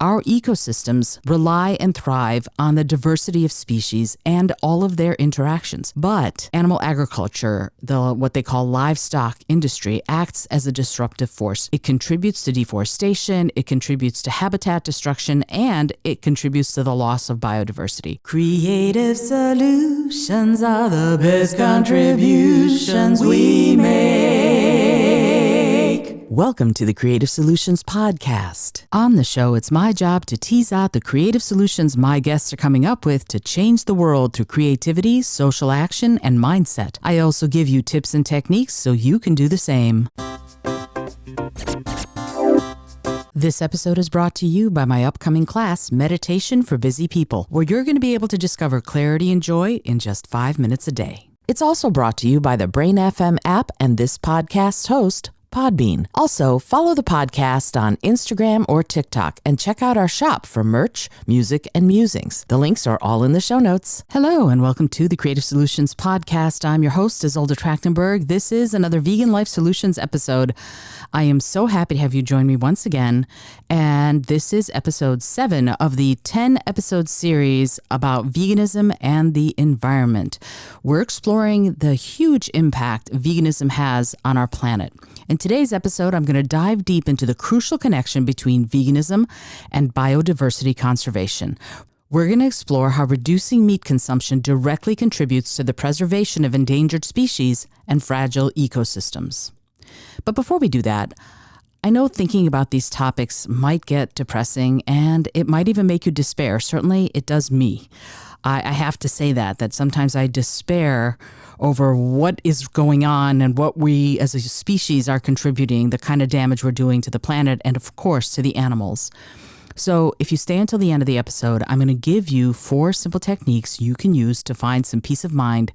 Our ecosystems rely and thrive on the diversity of species and all of their interactions. But animal agriculture, what they call livestock industry, acts as a disruptive force. It contributes to deforestation, it contributes to habitat destruction, and it contributes to the loss of biodiversity. Creative solutions are the best contributions we make. Welcome to the Creative Solutions Podcast. On the show, it's my job to tease out the creative solutions my guests are coming up with to change the world through creativity, social action, and mindset. I also give you tips and techniques so you can do the same. This episode is brought to you by my upcoming class, Meditation for Busy People, where you're going to be able to discover clarity and joy in just 5 minutes a day. It's also brought to you by the Brain FM app and this podcast's host, Podbean. Also, follow the podcast on Instagram or TikTok and check out our shop for merch, music, and musings. The links are all in the show notes. Hello, and welcome to the Creative Solutions Podcast. I'm your host, Isolde Trachtenberg. This is another Vegan Life Solutions episode. I am so happy to have you join me once again. And this is episode 7 of the 10-episode series about veganism and the environment. We're exploring the huge impact veganism has on our planet. In today's episode, I'm going to dive deep into the crucial connection between veganism and biodiversity conservation. We're going to explore how reducing meat consumption directly contributes to the preservation of endangered species and fragile ecosystems. But before we do that, I know thinking about these topics might get depressing and it might even make you despair. Certainly it does me. I have to say that sometimes I despair over what is going on and what we as a species are contributing, the kind of damage we're doing to the planet and, of course, to the animals. So if you stay until the end of the episode, I'm going to give you 4 simple techniques you can use to find some peace of mind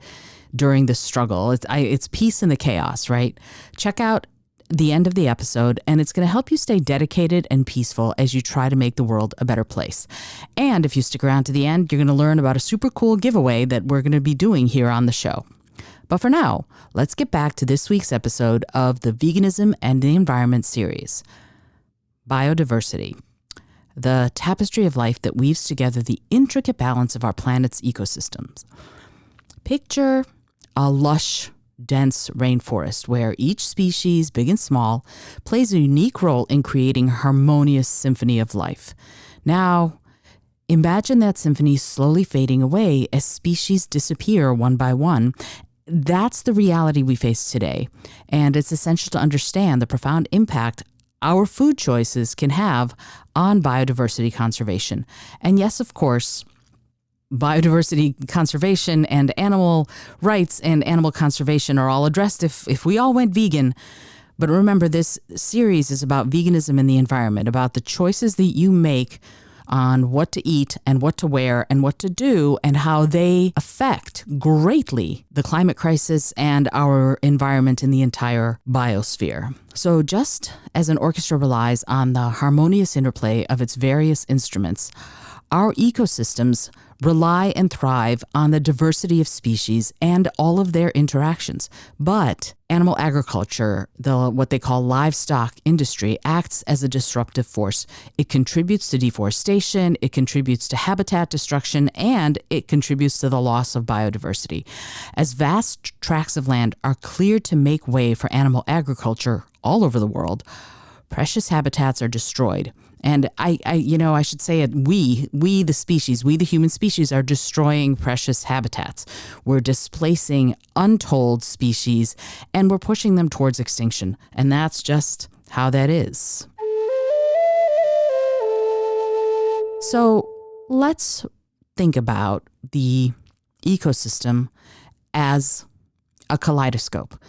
during the struggle. It's peace in the chaos, right? Check out the end of the episode, and it's going to help you stay dedicated and peaceful as you try to make the world a better place. And if you stick around to the end, you're going to learn about a super cool giveaway that we're going to be doing here on the show. But for now, let's get back to this week's episode of the Veganism and the Environment series. Biodiversity, the tapestry of life that weaves together the intricate balance of our planet's ecosystems. Picture a lush, dense rainforest where each species, big and small, plays a unique role in creating a harmonious symphony of life. Now, imagine that symphony slowly fading away as species disappear one by one. That's the reality we face today, and it's essential to understand the profound impact our food choices can have on biodiversity conservation. And yes, of course, biodiversity conservation and animal rights and animal conservation are all addressed if we all went vegan. But remember, this series is about veganism and the environment, about the choices that you make on what to eat and what to wear and what to do and how they affect greatly the climate crisis and our environment in the entire biosphere. So just as an orchestra relies on the harmonious interplay of its various instruments, our ecosystems rely and thrive on the diversity of species and all of their interactions. But animal agriculture, what they call livestock industry, acts as a disruptive force. It contributes to deforestation, it contributes to habitat destruction, and it contributes to the loss of biodiversity. As vast tracts of land are cleared to make way for animal agriculture all over the world, precious habitats are destroyed. And I should say it, we the species, we the human species are destroying precious habitats. We're displacing untold species and we're pushing them towards extinction. And that's just how that is. So let's think about the ecosystem as a kaleidoscope.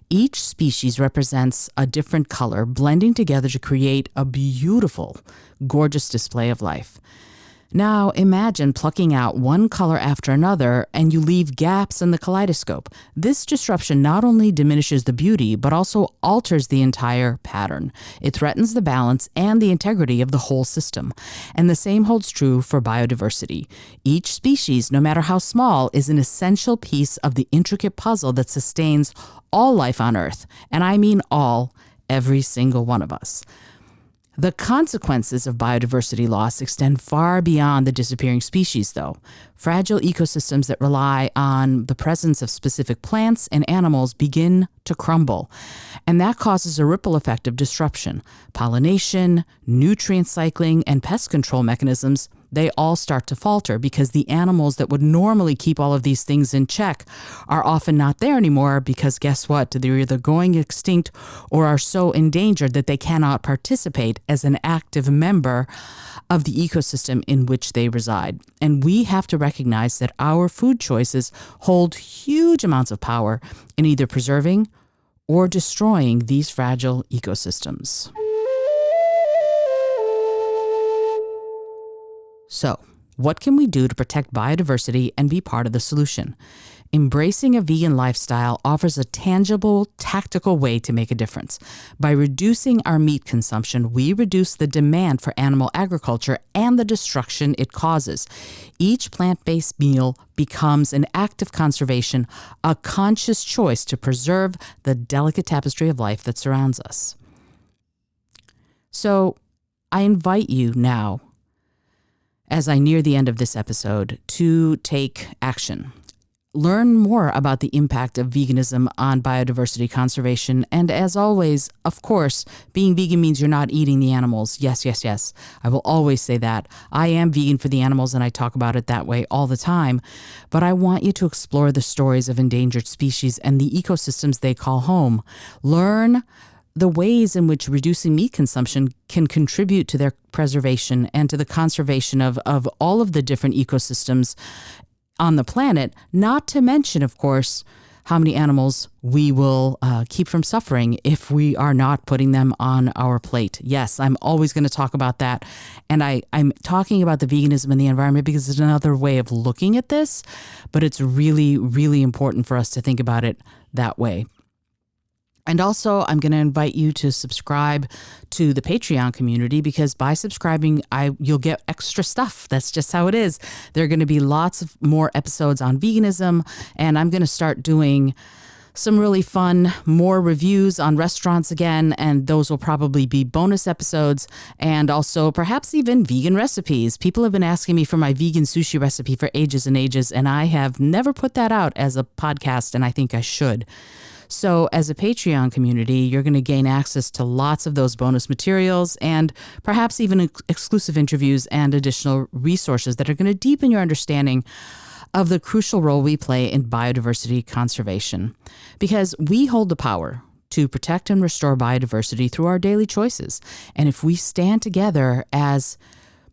Each species represents a different color, blending together to create a beautiful, gorgeous display of life. Now imagine plucking out one color after another and you leave gaps in the kaleidoscope. This disruption not only diminishes the beauty, but also alters the entire pattern. It threatens the balance and the integrity of the whole system. And the same holds true for biodiversity. Each species, no matter how small, is an essential piece of the intricate puzzle that sustains all life on Earth. And I mean all, every single one of us. The consequences of biodiversity loss extend far beyond the disappearing species, though. Fragile ecosystems that rely on the presence of specific plants and animals begin to crumble, and that causes a ripple effect of disruption. Pollination, nutrient cycling, and pest control mechanisms, they all start to falter because the animals that would normally keep all of these things in check are often not there anymore because guess what? They're either going extinct or are so endangered that they cannot participate as an active member of the ecosystem in which they reside. And we have to recognize that our food choices hold huge amounts of power in either preserving or destroying these fragile ecosystems. So, what can we do to protect biodiversity and be part of the solution? Embracing a vegan lifestyle offers a tangible, tactical way to make a difference. By reducing our meat consumption, we reduce the demand for animal agriculture and the destruction it causes. Each plant-based meal becomes an act of conservation, a conscious choice to preserve the delicate tapestry of life that surrounds us. So, I invite you now, as I near the end of this episode, to take action. Learn more about the impact of veganism on biodiversity conservation. And as always, of course, being vegan means you're not eating the animals. Yes, yes, yes. I will always say that. I am vegan for the animals and I talk about it that way all the time. But I want you to explore the stories of endangered species and the ecosystems they call home. Learn the ways in which reducing meat consumption can contribute to their preservation and to the conservation of all of the different ecosystems on the planet, not to mention, of course, how many animals we will keep from suffering if we are not putting them on our plate. Yes, I'm always going to talk about that. And I'm talking about the veganism and the environment because it's another way of looking at this, but it's really, really important for us to think about it that way. And also, I'm going to invite you to subscribe to the Patreon community because by subscribing, you'll get extra stuff. That's just how it is. There are going to be lots of more episodes on veganism, and I'm going to start doing some really fun, more reviews on restaurants again, and those will probably be bonus episodes and also perhaps even vegan recipes. People have been asking me for my vegan sushi recipe for ages and ages, and I have never put that out as a podcast, and I think I should. So as a Patreon community, you're going to gain access to lots of those bonus materials and perhaps even exclusive interviews and additional resources that are going to deepen your understanding of the crucial role we play in biodiversity conservation. Because we hold the power to protect and restore biodiversity through our daily choices. And if we stand together as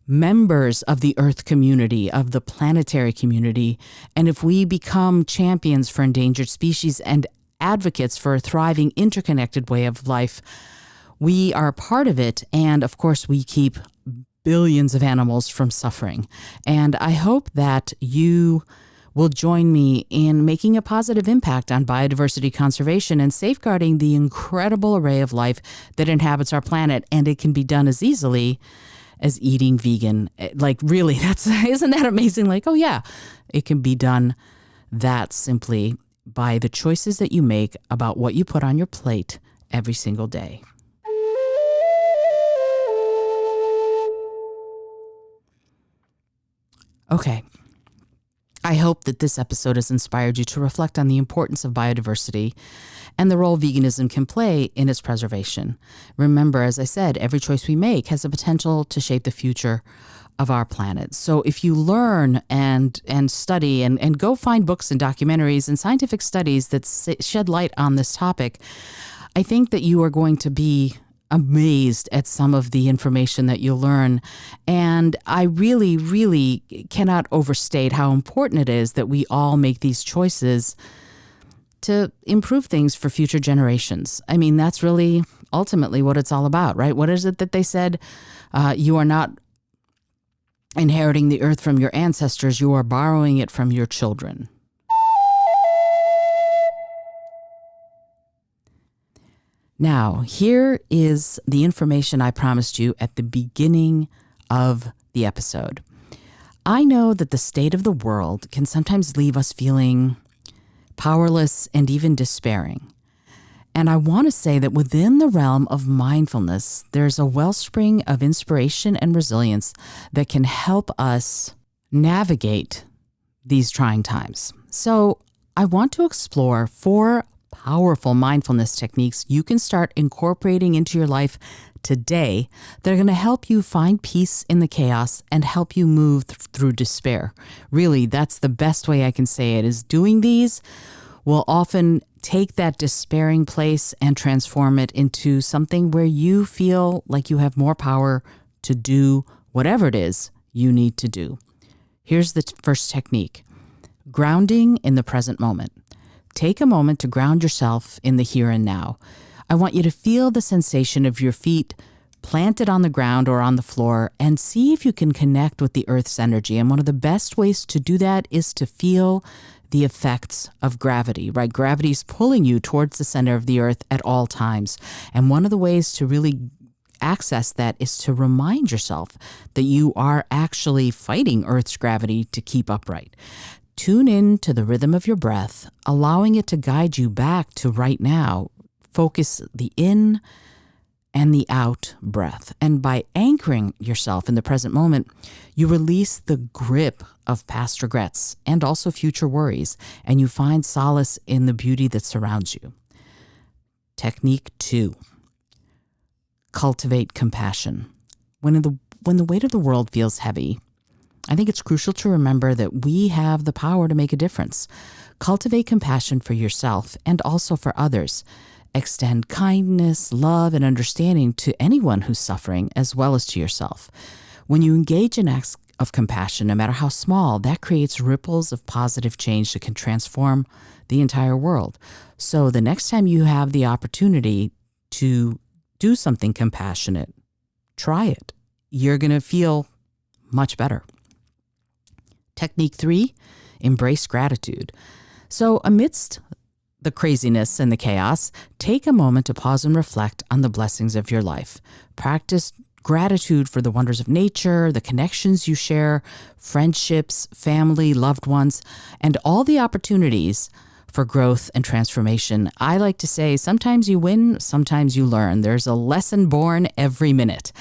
members of the Earth community, of the planetary community, and if we become champions for endangered species and advocates for a thriving, interconnected way of life, we are a part of it. And of course, we keep billions of animals from suffering. And I hope that you will join me in making a positive impact on biodiversity conservation and safeguarding the incredible array of life that inhabits our planet. And it can be done as easily as eating vegan. Like, really, isn't that amazing? Like, oh yeah, it can be done that simply by the choices that you make about what you put on your plate every single day. Okay. I hope that this episode has inspired you to reflect on the importance of biodiversity and the role veganism can play in its preservation. Remember, as I said, every choice we make has the potential to shape the future of our planet. So if you learn and study and go find books and documentaries and scientific studies that shed light on this topic, I think that you are going to be amazed at some of the information that you'll learn. And I really, really cannot overstate how important it is that we all make these choices to improve things for future generations. I mean, that's really ultimately what it's all about, right? What is it that they said? You are not inheriting the earth from your ancestors, you are borrowing it from your children. Now, here is the information I promised you at the beginning of the episode. I know that the state of the world can sometimes leave us feeling powerless and even despairing. And I want to say that within the realm of mindfulness, there's a wellspring of inspiration and resilience that can help us navigate these trying times. So I want to explore 4 powerful mindfulness techniques you can start incorporating into your life today that are going to help you find peace in the chaos and help you move through despair. Really, that's the best way I can say it, is doing these will often take that despairing place and transform it into something where you feel like you have more power to do whatever it is you need to do. Here's the first technique: grounding in the present moment. Take a moment to ground yourself in the here and now. I want you to feel the sensation of your feet planted on the ground or on the floor and see if you can connect with the earth's energy. And one of the best ways to do that is to feel the effects of gravity, right? Gravity is pulling you towards the center of the earth at all times. And one of the ways to really access that is to remind yourself that you are actually fighting Earth's gravity to keep upright. Tune in to the rhythm of your breath, allowing it to guide you back to right now. Focus the in and the out breath. And by anchoring yourself in the present moment, you release the grip of past regrets and also future worries, and you find solace in the beauty that surrounds you. Technique 2. Cultivate compassion. When the weight of the world feels heavy, I think it's crucial to remember that we have the power to make a difference. Cultivate compassion for yourself and also for others. Extend kindness, love, and understanding to anyone who's suffering, as well as to yourself. When you engage in acts of compassion, no matter how small, that creates ripples of positive change that can transform the entire world. So the next time you have the opportunity to do something compassionate, try it. You're going to feel much better. Technique 3, embrace gratitude. So amidst the craziness and the chaos, take a moment to pause and reflect on the blessings of your life. Practice gratitude for the wonders of nature, the connections you share, friendships, family, loved ones, and all the opportunities for growth and transformation. I like to say, sometimes you win, sometimes you learn. There's a lesson born every minute.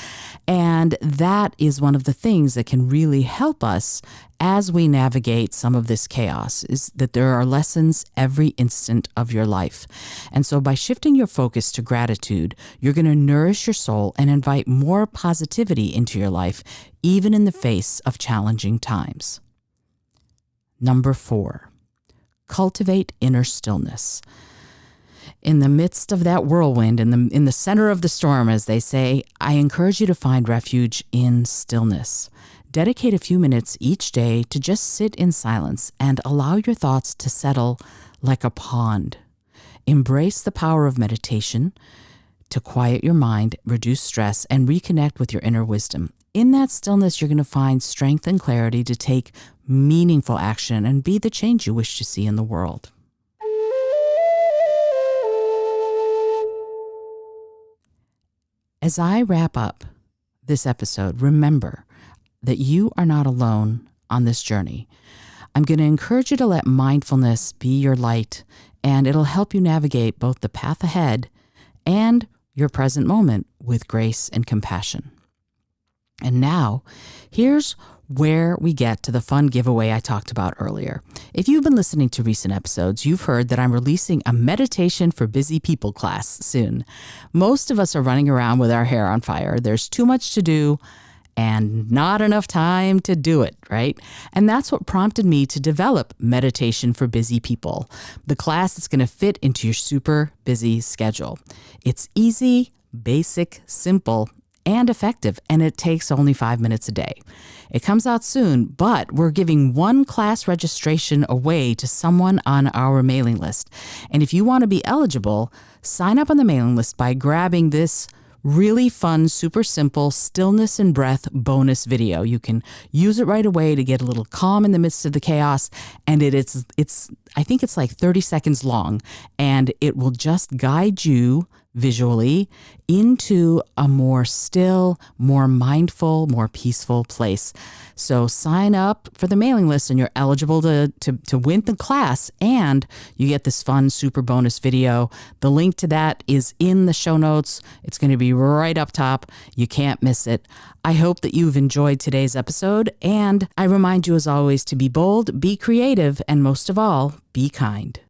And that is one of the things that can really help us as we navigate some of this chaos, is that there are lessons every instant of your life. And so by shifting your focus to gratitude, you're going to nourish your soul and invite more positivity into your life, even in the face of challenging times. Number 4. Cultivate inner stillness. In the midst of that whirlwind, in the center of the storm, as they say, I encourage you to find refuge in stillness. Dedicate a few minutes each day to just sit in silence and allow your thoughts to settle like a pond. Embrace the power of meditation to quiet your mind, reduce stress, and reconnect with your inner wisdom. In that stillness, you're going to find strength and clarity to take meaningful action and be the change you wish to see in the world. As I wrap up this episode, remember that you are not alone on this journey. I'm going to encourage you to let mindfulness be your light, and it'll help you navigate both the path ahead and your present moment with grace and compassion. And now, here's where we get to the fun giveaway I talked about earlier. If you've been listening to recent episodes, you've heard that I'm releasing a meditation for busy people class soon. Most of us are running around with our hair on fire. There's too much to do and not enough time to do it, right? And that's what prompted me to develop Meditation for Busy People, the class that's going to fit into your super busy schedule. It's easy, basic, simple, and effective, and it takes only 5 minutes a day. It comes out soon, but we're giving one class registration away to someone on our mailing list. And if you want to be eligible, sign up on the mailing list by grabbing this really fun, super simple stillness and breath bonus video. You can use it right away to get a little calm in the midst of the chaos. And I think it's like 30 seconds long, and it will just guide you visually into a more still, more mindful, more peaceful place. So sign up for the mailing list and you're eligible to win the class, and you get this fun super bonus video. The link to that is in the show notes. It's going to be right up top. You can't miss it. I hope that you've enjoyed today's episode, and I remind you as always to be bold, be creative, and most of all, be kind.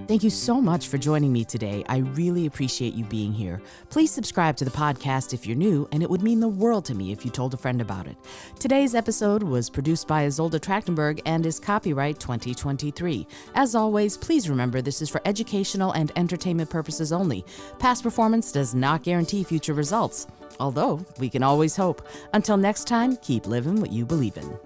Thank you so much for joining me today. I really appreciate you being here. Please subscribe to the podcast if you're new, and it would mean the world to me if you told a friend about it. Today's episode was produced by Isolde Trachtenberg and is copyright 2023. As always, please remember this is for educational and entertainment purposes only. Past performance does not guarantee future results, although we can always hope. Until next time, keep living what you believe in.